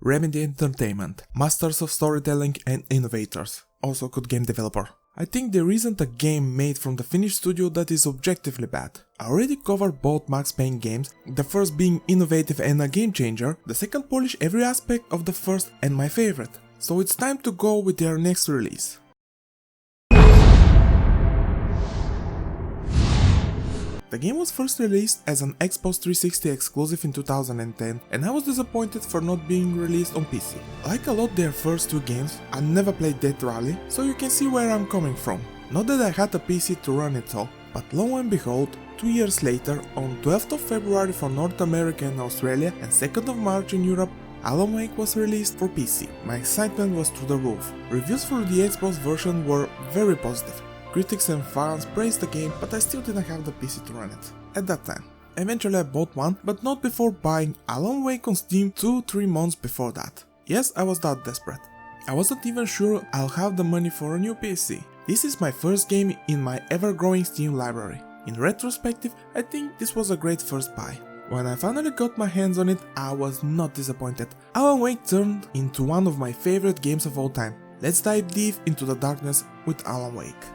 Remedy Entertainment, masters of storytelling and innovators, also good game developer. I think there isn't a game made from the Finnish studio that is objectively bad. I already covered both Max Payne games, the first being innovative and a game changer, the second polish every aspect of the first and my favorite. So it's time to go with their next release. The game was first released as an Xbox 360 exclusive in 2010 and I was disappointed for not being released on PC. Like a lot their first two games, I never played Death Rally, so you can see where I'm coming from. Not that I had a PC to run it all, but lo and behold, 2 years later, on 12th of February for North America and Australia and 2nd of March in Europe, Alan Wake was released for PC. My excitement was through the roof. Reviews for the Xbox version were very positive. Critics and fans praised the game, but I still didn't have the PC to run it at that time. Eventually I bought one, but not before buying Alan Wake on Steam 2-3 months before that. Yes, I was that desperate. I wasn't even sure I'll have the money for a new PC. This is my first game in my ever-growing Steam library. In retrospective, I think this was a great first buy. When I finally got my hands on it, I was not disappointed. Alan Wake turned into one of my favorite games of all time. Let's dive deep into the darkness with Alan Wake.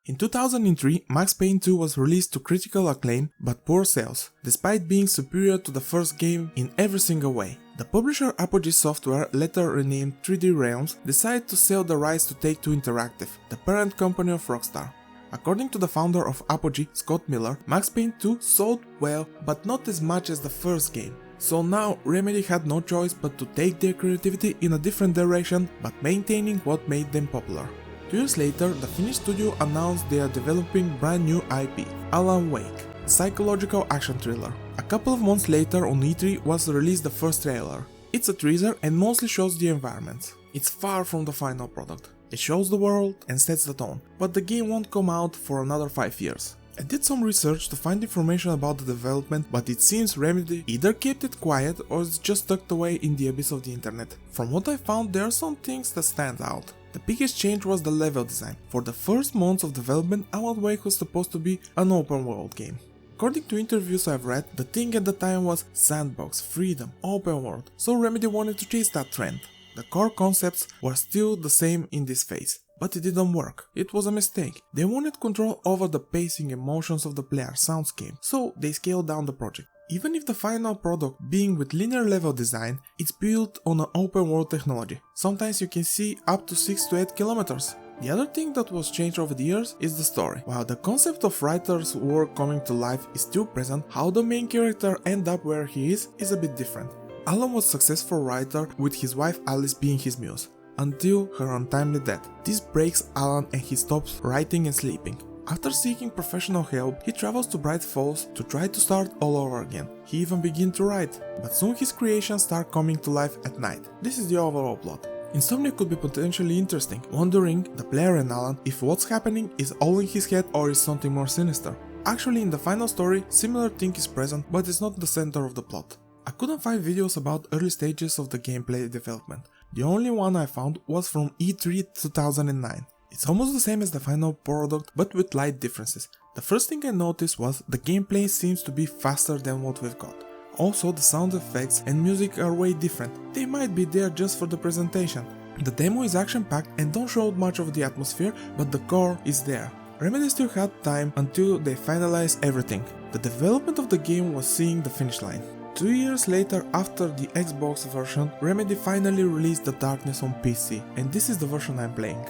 In 2003, Max Payne 2 was released to critical acclaim but poor sales, despite being superior to the first game in every single way. The publisher Apogee Software, later renamed 3D Realms, decided to sell the rights to Take-Two Interactive, the parent company of Rockstar. According to the founder of Apogee, Scott Miller, Max Payne 2 sold well but not as much as the first game. So now Remedy had no choice but to take their creativity in a different direction but maintaining what made them popular. 2 years later, the Finnish studio announced they are developing brand new IP, Alan Wake, a psychological action thriller. A couple of months later on E3 was released the first trailer. It's a teaser and mostly shows the environment. It's far from the final product. It shows the world and sets the tone, but the game won't come out for another 5 years. I did some research to find information about the development, but it seems Remedy either kept it quiet or it's just tucked away in the abyss of the internet. From what I found, there are some things that stand out. The biggest change was the level design. For the first months of development, Alan Wake was supposed to be an open world game. According to interviews I've read, the thing at the time was sandbox, freedom, open world, so Remedy wanted to chase that trend. The core concepts were still the same in this phase, but it didn't work. It was a mistake. They wanted control over the pacing and motions of the player soundscape, so they scaled down the project. Even if the final product, being with linear level design, it's built on an open world technology. Sometimes you can see up to 6 to 8 kilometers. The other thing that was changed over the years is the story. While the concept of writer's work coming to life is still present, how the main character ends up where he is a bit different. Alan was a successful writer with his wife Alice being his muse, until her untimely death. This breaks Alan and he stops writing and sleeping. After seeking professional help, he travels to Bright Falls to try to start all over again. He even begins to write, but soon his creations start coming to life at night. This is the overall plot. Insomnia could be potentially interesting, wondering, the player and Alan, if what's happening is all in his head or is something more sinister. Actually, in the final story, similar thing is present, but it's not the center of the plot. I couldn't find videos about early stages of the gameplay development. The only one I found was from E3 2009. It's almost the same as the final product, but with light differences. The first thing I noticed was the gameplay seems to be faster than what we've got. Also, the sound effects and music are way different. They might be there just for the presentation. The demo is action-packed and don't show much of the atmosphere, but the core is there. Remedy still had time until they finalized everything. The development of the game was seeing the finish line. 2 years later, after the Xbox version, Remedy finally released The Darkness on PC, and this is the version I'm playing.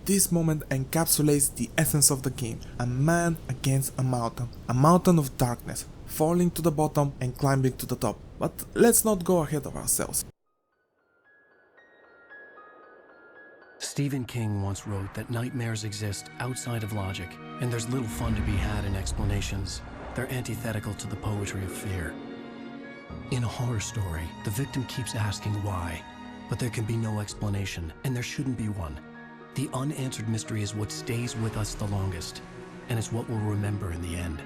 This moment encapsulates the essence of the game, a man against a mountain of darkness, falling to the bottom and climbing to the top. But let's not go ahead of ourselves. Stephen King once wrote that nightmares exist outside of logic, and there's little fun to be had in explanations. They're antithetical to the poetry of fear. In a horror story, the victim keeps asking why, but there can be no explanation, and there shouldn't be one. The unanswered mystery is what stays with us the longest, and it's what we'll remember in the end.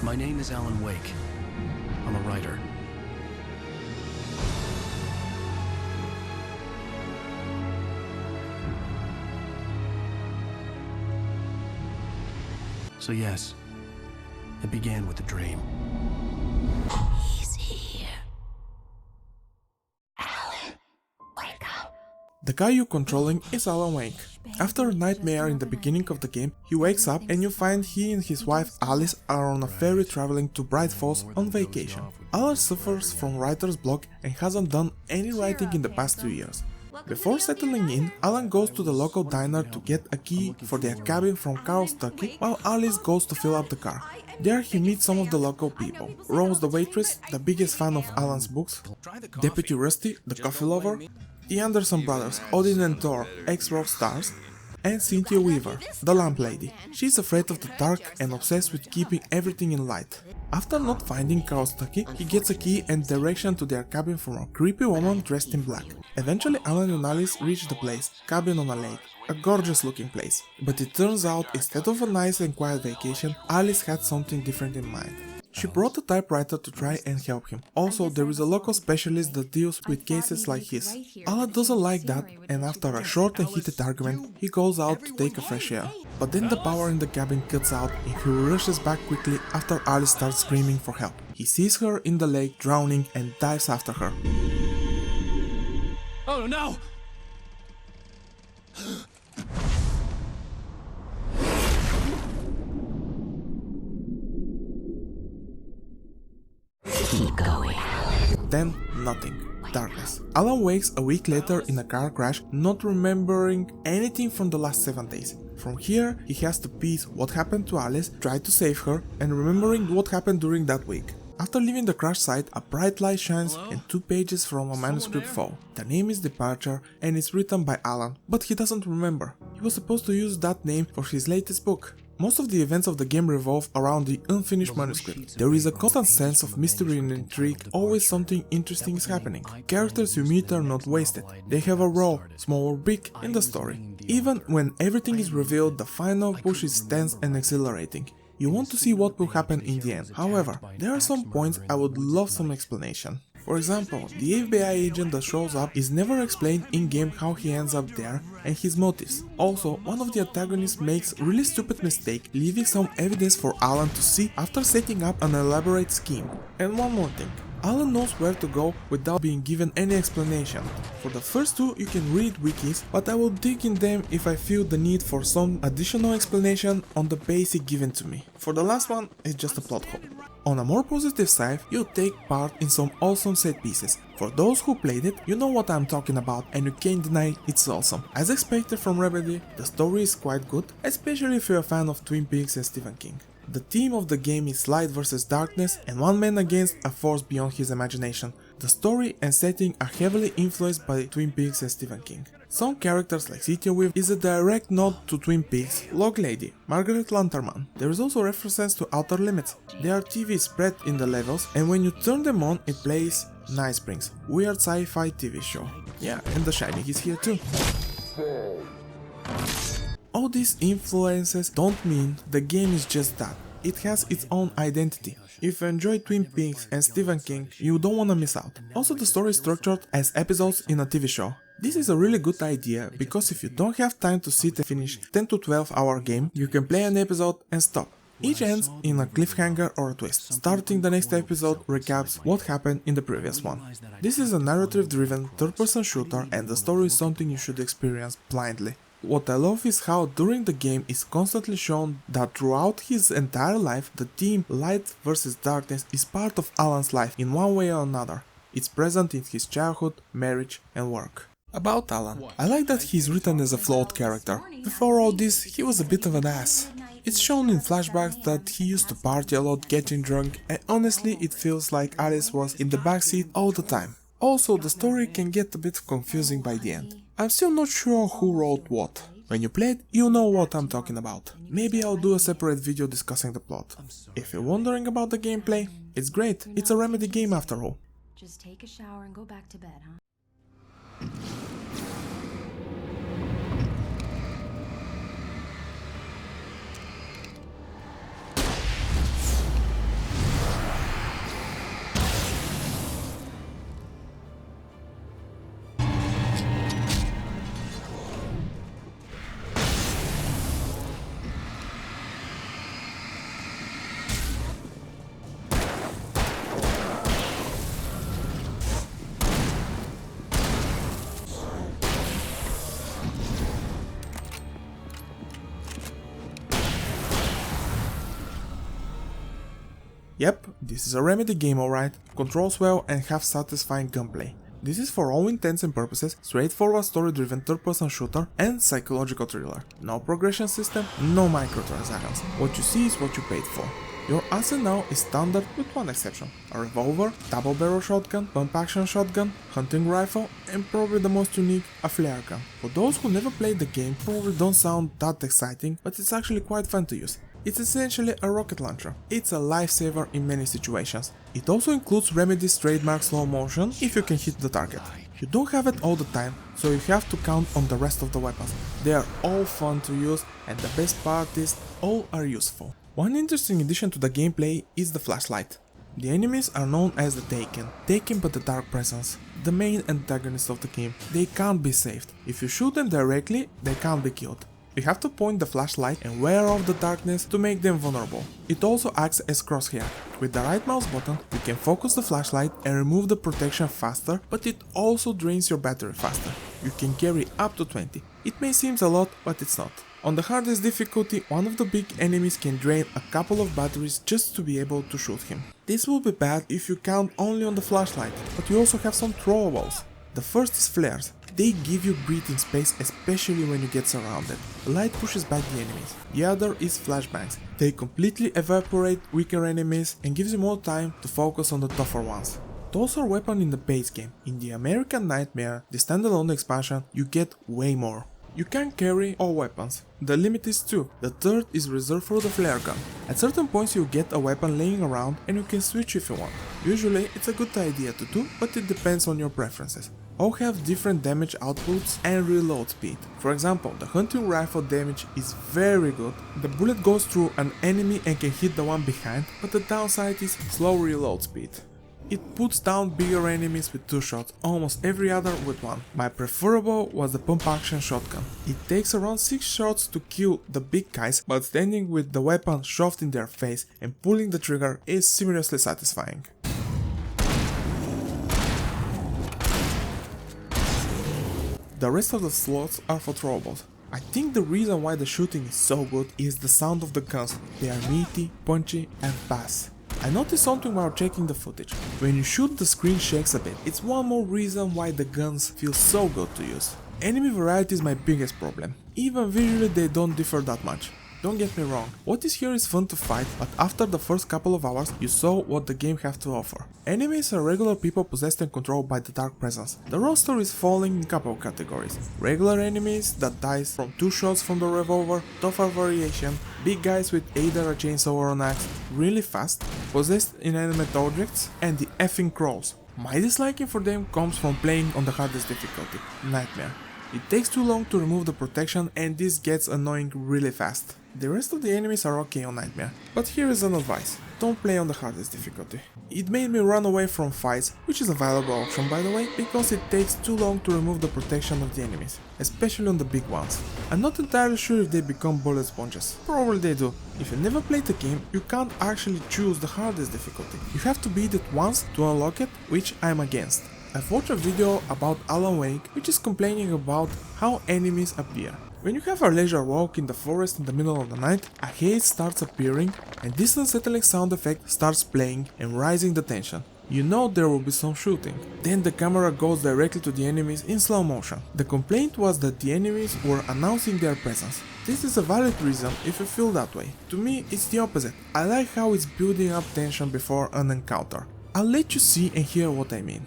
My name is Alan Wake. I'm a writer. So yes, it began with a dream. He's here. Alan, wake up. The guy you're controlling is Alan Wake. After a nightmare in the beginning of the game, he wakes up and you find he and his wife Alice are on a ferry traveling to Bright Falls on vacation. Alan suffers from writer's block and hasn't done any writing in the past 2 years. Before settling in, Alan goes to the local diner to get a key for their cabin from Carl's Tucky, while Alice goes to fill up the car. There he meets some of the local people. Rose the waitress, the biggest fan of Alan's books, Deputy Rusty, the coffee lover, the Anderson brothers, Odin and Thor, ex-rock stars, and Cynthia Weaver, the lamp lady. She's afraid of the dark and obsessed with keeping everything in light. After not finding Carl's Tucky, he gets a key and direction to their cabin from a creepy woman dressed in black. Eventually Alan and Alice reach the place, cabin on a lake, a gorgeous looking place. But it turns out instead of a nice and quiet vacation, Alice had something different in mind. She brought a typewriter to try and help him. Also, there is a local specialist that deals with cases like his. Alan doesn't like that, and after a short and heated argument, he goes out to take a fresh air. But then the power in the cabin cuts out and he rushes back quickly after Alice starts screaming for help. He sees her in the lake drowning and dives after her. Oh no! Keep going. Then, nothing. Darkness. Alan wakes a week later in a car crash, not remembering anything from the last 7 days. From here, he has to piece what happened to Alice, try to save her, and remembering what happened during that week. After leaving the crash site, a bright light shines and 2 pages from a manuscript fall. The name is Departure and it's written by Alan, but he doesn't remember. He was supposed to use that name for his latest book. Most of the events of the game revolve around the unfinished manuscript. There is a constant sense of mystery and intrigue, always something interesting is happening. Characters you meet are not wasted. They have a role, small or big, in the story. Even when everything is revealed, the final push is tense and exhilarating. You want to see what will happen in the end. However, there are some points I would love some explanation. For example, the FBI agent that shows up is never explained in-game how he ends up there and his motives. Also, one of the antagonists makes a really stupid mistake, leaving some evidence for Alan to see after setting up an elaborate scheme. And one more thing. Alan knows where to go without being given any explanation. For the first 2 you can read wikis, but I will dig in them if I feel the need for some additional explanation on the basic given to me. For the last one, it's just a plot hole. On a more positive side, you take part in some awesome set pieces. For those who played it, you know what I'm talking about and you can't deny it's awesome. As expected from Remedy, the story is quite good, especially if you're a fan of Twin Peaks and Stephen King. The theme of the game is light versus darkness and one man against a force beyond his imagination. The story and setting are heavily influenced by Twin Peaks and Stephen King. Some characters like Cynthia Weaver is a direct nod to Twin Peaks, Log Lady, Margaret Lanterman. There is also references to Outer Limits. There are TVs spread in the levels and when you turn them on it plays Night Springs, weird sci-fi TV show. Yeah, and The Shining is here too. All these influences don't mean the game is just that. It has its own identity. If you enjoy Twin Peaks and Stephen King, you don't wanna miss out. Also, the story is structured as episodes in a TV show. This is a really good idea because if you don't have time to sit and finish 10 to 12 hour game, you can play an episode and stop. Each ends in a cliffhanger or a twist. Starting the next episode recaps what happened in the previous one. This is a narrative-driven third-person shooter and the story is something you should experience blindly. What I love is how during the game is constantly shown that throughout his entire life the theme light versus darkness is part of Alan's life in one way or another. It's present in his childhood, marriage and work. About Alan, I like that he's written as a flawed character. Before all this, he was a bit of an ass. It's shown in flashbacks that he used to party a lot, getting drunk, and honestly it feels like Alice was in the backseat all the time. Also, the story can get a bit confusing by the end. I'm still not sure who wrote what. When you play it, you know what I'm talking about. Maybe I'll do a separate video discussing the plot. If you're wondering about the gameplay, it's great, it's a Remedy game after all. Just take a shower and go back to bed, huh? Yep, this is a Remedy game alright, controls well and have satisfying gunplay. This is for all intents and purposes straightforward story-driven third-person shooter and psychological thriller. No progression system, no microtransactions. What you see is what you paid for. Your arsenal is standard with one exception: a revolver, double-barrel shotgun, pump-action shotgun, hunting rifle, and probably the most unique, a flare gun. For those who never played the game, probably don't sound that exciting, but it's actually quite fun to use. It's essentially a rocket launcher. It's a lifesaver in many situations. It also includes Remedy's trademark slow motion if you can hit the target. You don't have it all the time, so you have to count on the rest of the weapons. They are all fun to use, and the best part is, all are useful. One interesting addition to the gameplay is the flashlight. The enemies are known as the Taken but the Dark Presence, the main antagonists of the game. They can't be saved. If you shoot them directly, they can't be killed. You have to point the flashlight and wear off the darkness to make them vulnerable. It also acts as crosshair. With the right mouse button, you can focus the flashlight and remove the protection faster, but it also drains your battery faster. You can carry up to 20. It may seem a lot, but it's not. On the hardest difficulty, one of the big enemies can drain a couple of batteries just to be able to shoot him. This will be bad if you count only on the flashlight, but you also have some throwables. The first is flares. They give you breathing space, especially when you get surrounded. Light pushes back the enemies. The other is flashbangs. They completely evaporate weaker enemies and gives you more time to focus on the tougher ones. Those are weapons in the base game. In the American Nightmare, the standalone expansion, you get way more. You can carry all weapons. The limit is 2. The third is reserved for the flare gun. At certain points you get a weapon laying around and you can switch if you want. Usually it's a good idea to do, but it depends on your preferences. All have different damage outputs and reload speed. For example, the hunting rifle damage is very good. The bullet goes through an enemy and can hit the one behind, but the downside is slow reload speed. It puts down bigger enemies with 2 shots, almost every other with 1. My preferable was the pump action shotgun. It takes around 6 shots to kill the big guys, but standing with the weapon shoved in their face and pulling the trigger is seriously satisfying. The rest of the slots are for throwables. I think the reason why the shooting is so good is the sound of the guns. They are meaty, punchy and fast. I noticed something while checking the footage. When you shoot, the screen shakes a bit. It's one more reason why the guns feel so good to use. Enemy variety is my biggest problem. Even visually they don't differ that much. Don't get me wrong, what is here is fun to fight, but after the first couple of hours you saw what the game have to offer. Enemies are regular people possessed and controlled by the Dark Presence. The roster is falling in a couple of categories. Regular enemies that dies from 2 shots from the revolver, tougher variation, big guys with either a chainsaw or an axe, really fast, possessed inanimate objects, and the effing crawls. My disliking for them comes from playing on the hardest difficulty, Nightmare. It takes too long to remove the protection and this gets annoying really fast. The rest of the enemies are okay on Nightmare, but here is an advice: don't play on the hardest difficulty. It made me run away from fights, which is a valuable option by the way, because it takes too long to remove the protection of the enemies, especially on the big ones. I'm not entirely sure if they become bullet sponges, probably they do. If you never played the game, you can't actually choose the hardest difficulty. You have to beat it once to unlock it, which I'm against. I've watched a video about Alan Wake, which is complaining about how enemies appear. When you have a leisure walk in the forest in the middle of the night, a haze starts appearing and this unsettling sound effect starts playing and rising the tension. You know there will be some shooting. Then the camera goes directly to the enemies in slow motion. The complaint was that the enemies were announcing their presence. This is a valid reason if you feel that way. To me it's the opposite. I like how it's building up tension before an encounter. I'll let you see and hear what I mean.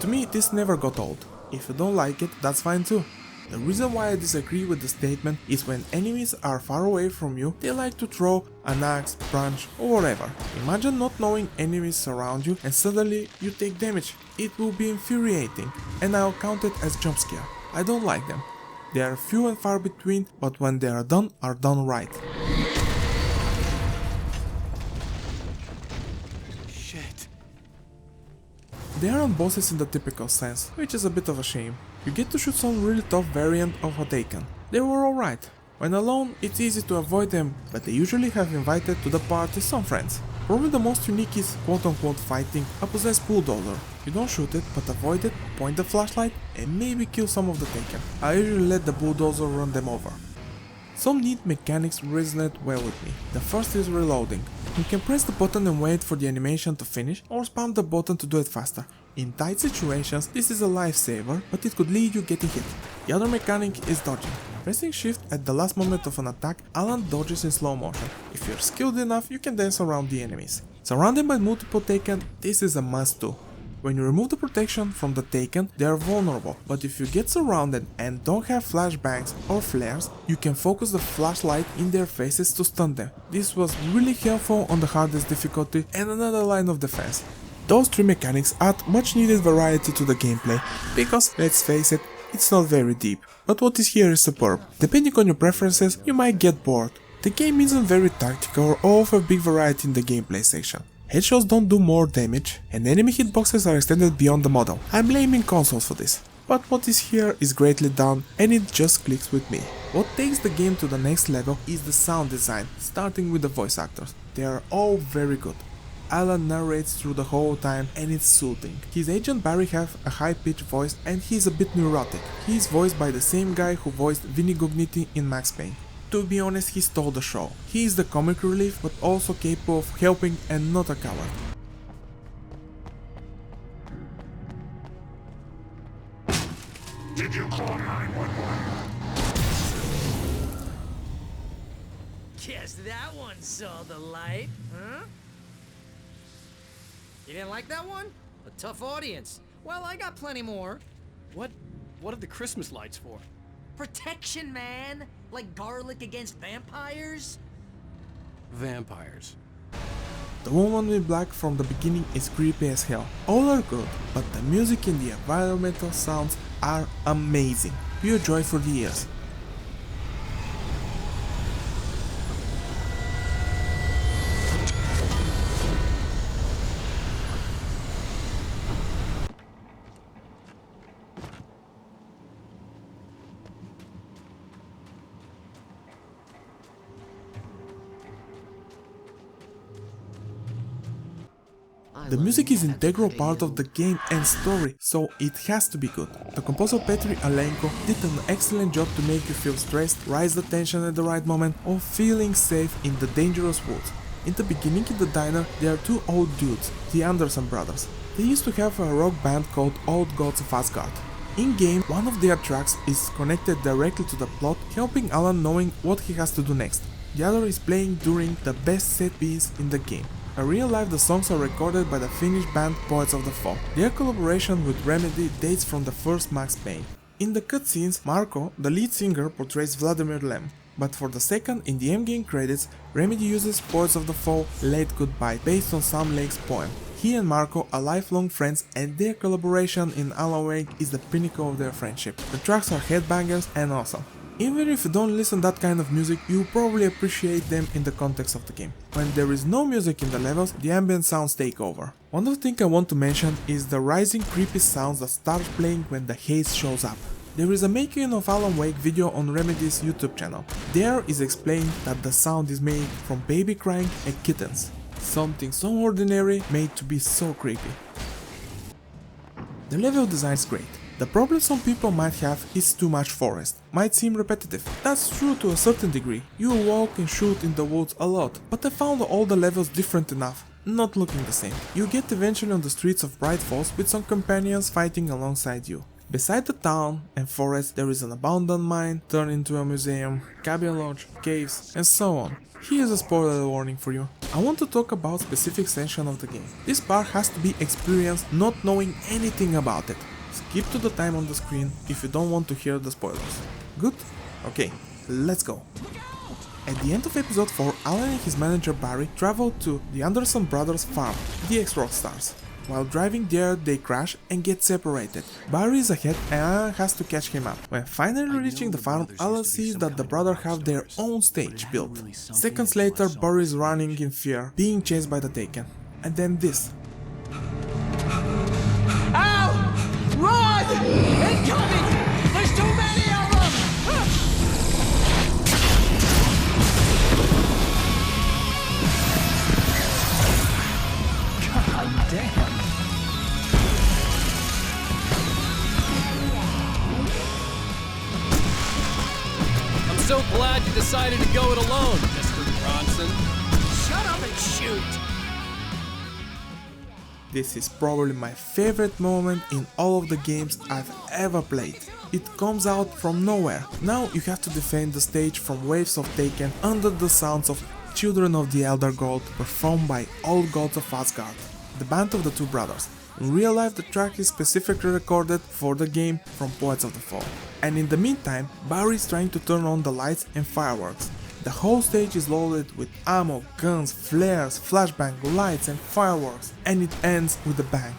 To me, this never got old. If you don't like it, that's fine too. The reason why I disagree with the statement is when enemies are far away from you, they like to throw an axe, branch or whatever. Imagine not knowing enemies surround you and suddenly you take damage. It will be infuriating and I'll count it as jump scare. I don't like them. They are few and far between, but when they are done right. They aren't bosses in the typical sense, which is a bit of a shame. You get to shoot some really tough variant of a Taken. They were alright. When alone, it's easy to avoid them, but they usually have invited to the party some friends. Probably the most unique is quote-unquote fighting a possessed bulldozer. You don't shoot it, but avoid it, point the flashlight, and maybe kill some of the taken. I usually let the bulldozer run them over. Some neat mechanics resonate well with me. The first is reloading. You can press the button and wait for the animation to finish, or spam the button to do it faster. In tight situations, this is a lifesaver, but it could lead you getting hit. The other mechanic is dodging. Pressing shift at the last moment of an attack, Alan dodges in slow motion. If you're skilled enough, you can dance around the enemies. Surrounded by multiple taken, this is a must too. When you remove the protection from the taken, they are vulnerable, but if you get surrounded and don't have flashbangs or flares, you can focus the flashlight in their faces to stun them. This was really helpful on the hardest difficulty and another line of defense. Those three mechanics add much needed variety to the gameplay, because, let's face it, it's not very deep, but what is here is superb. Depending on your preferences, you might get bored. The game isn't very tactical or offer big variety in the gameplay section. Headshots don't do more damage, and enemy hitboxes are extended beyond the model. I'm blaming consoles for this. But what is here is greatly done, and it just clicks with me. What takes the game to the next level is the sound design, starting with the voice actors. They are all very good. Alan narrates through the whole time and it's soothing. His agent Barry has a high-pitched voice and he's a bit neurotic. He is voiced by the same guy who voiced Vinny Gognitti in Max Payne. To be honest, he stole the show. He is the comic relief but also capable of helping and not a coward. Did you call 911? Guess that one saw the light, huh? You didn't like that one? A tough audience. Well, I got plenty more. What are the Christmas lights for? Protection, man! Like garlic against vampires? Vampires. The woman in black from the beginning is creepy as hell. All are good, but the music and the environmental sounds are amazing. Pure joy for the ears. The music is an integral part of the game and story, so it has to be good. The composer Petri Alenko did an excellent job to make you feel stressed, rise the tension at the right moment, or feeling safe in the dangerous woods. In the beginning in the diner, there are two old dudes, the Anderson brothers. They used to have a rock band called Old Gods of Asgard. In-game, one of their tracks is connected directly to the plot, helping Alan knowing what he has to do next. The other is playing during the best set piece in the game. In real life, the songs are recorded by the Finnish band Poets of the Fall. Their collaboration with Remedy dates from the first Max Payne. In the cutscenes, Marco, the lead singer, portrays Vladimir Lem, but for the second, in the endgame credits, Remedy uses Poets of the Fall Late Goodbye based on Sam Lake's poem. He and Marco are lifelong friends and their collaboration in Alan Wake is the pinnacle of their friendship. The tracks are headbangers and awesome. Even if you don't listen to that kind of music, you probably appreciate them in the context of the game. When there is no music in the levels, the ambient sounds take over. One of the things I want to mention is the rising creepy sounds that start playing when the haze shows up. There is a making of Alan Wake video on Remedy's YouTube channel. There is explained that the sound is made from baby crying and kittens. Something so ordinary made to be so creepy. The level design is great. The problem some people might have is too much forest. Might seem repetitive. That's true to a certain degree. You walk and shoot in the woods a lot, but I found all the levels different enough, not looking the same. You get eventually on the streets of Bright Falls with some companions fighting alongside you. Beside the town and forest there is an abandoned mine turned into a museum, cabin lodge, caves and so on. Here's a spoiler warning for you. I want to talk about specific section of the game. This part has to be experienced not knowing anything about it. Skip to the time on the screen if you don't want to hear the spoilers. Good? Okay, let's go. At the end of episode 4, Alan and his manager Barry travel to the Anderson brothers' farm, the ex-Rockstars. While driving there, they crash and get separated. Barry is ahead and Alan has to catch him up. When finally reaching the farm, Alan sees that the brothers have their own stage built. Seconds later, Barry is running in fear, being chased by the Taken. And then this. Ow! Run! Incoming! There's too many of them! so glad you decided to go it alone, Mr. Bronson. Shut up and shoot! This is probably my favorite moment in all of the games I've ever played. It comes out from nowhere. Now you have to defend the stage from waves of Taken under the sounds of Children of the Elder Gold performed by Old Gods of Asgard, the band of the two brothers. In real life the track is specifically recorded for the game from Poets of the Fall. And in the meantime, Barry is trying to turn on the lights and fireworks. The whole stage is loaded with ammo, guns, flares, flashbang, lights and fireworks, and it ends with a bang.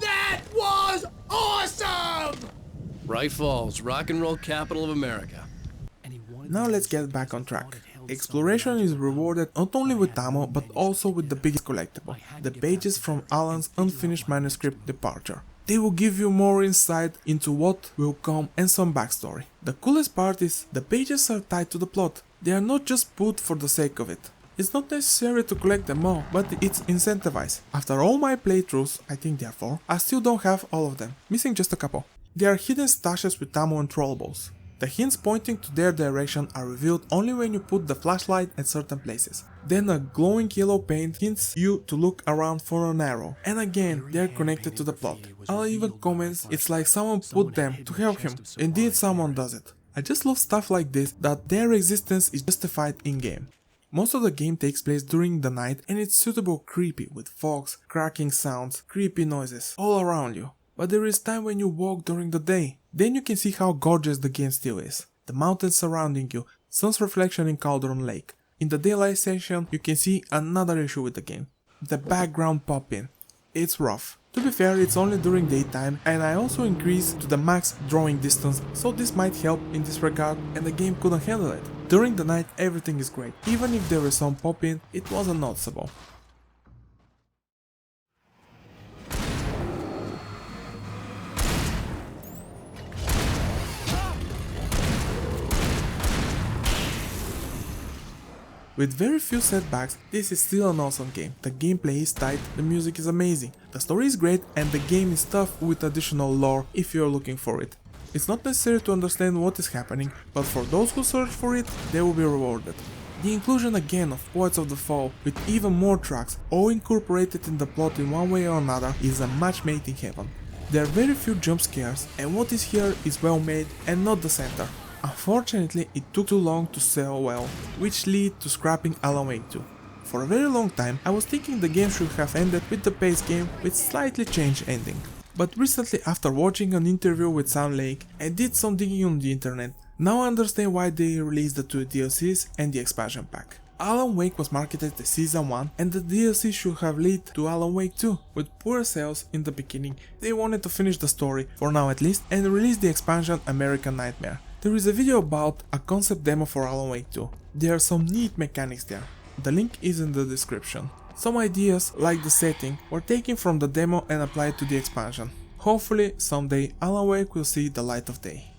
That was awesome! Bright Falls, rock and roll capital of America. Now let's get back on track. Exploration is rewarded not only with ammo but also with the biggest collectible, the pages from Alan's unfinished manuscript Departure. They will give you more insight into what will come and some backstory. The coolest part is the pages are tied to the plot. They are not just put for the sake of it. It's not necessary to collect them all, but it's incentivized. After all my playthroughs, I think there are 4, I still don't have all of them, missing just a couple. There are hidden stashes with ammo and trollables. The hints pointing to their direction are revealed only when you put the flashlight at certain places. Then a glowing yellow paint hints you to look around for an arrow, and again they are connected to the plot. Alan even comments it's like someone put them to help him. Indeed, someone does it. I just love stuff like this, that their existence is justified in-game. Most of the game takes place during the night and it's suitable creepy with fogs, cracking sounds, creepy noises all around you. But there is time when you walk during the day. Then you can see how gorgeous the game still is. The mountains surrounding you, sun's reflection in Cauldron Lake. In the daylight section you can see another issue with the game. The background pop-in. It's rough. To be fair, it's only during daytime and I also increased to the max drawing distance, so this might help in this regard and the game couldn't handle it. During the night everything is great. Even if there is some pop-in, it wasn't noticeable. With very few setbacks, this is still an awesome game. The gameplay is tight, the music is amazing, the story is great and the game is tough with additional lore if you are looking for it. It's not necessary to understand what is happening, but for those who search for it, they will be rewarded. The inclusion again of Poets of the Fall with even more tracks, all incorporated in the plot in one way or another, is a match made in heaven. There are very few jump scares and what is here is well made and not the center. Unfortunately, it took too long to sell well, which led to scrapping Alan Wake 2. For a very long time, I was thinking the game should have ended with the base game with slightly changed ending. But recently, after watching an interview with Sam Lake, I did some digging on the internet. Now I understand why they released the 2 DLCs and the expansion pack. Alan Wake was marketed as Season 1 and the DLC should have led to Alan Wake 2. With poor sales in the beginning, they wanted to finish the story, for now at least, and release the expansion American Nightmare. There is a video about a concept demo for Alan Wake 2. There are some neat mechanics there. The link is in the description. Some ideas, like the setting, were taken from the demo and applied to the expansion. Hopefully, someday Alan Wake will see the light of day.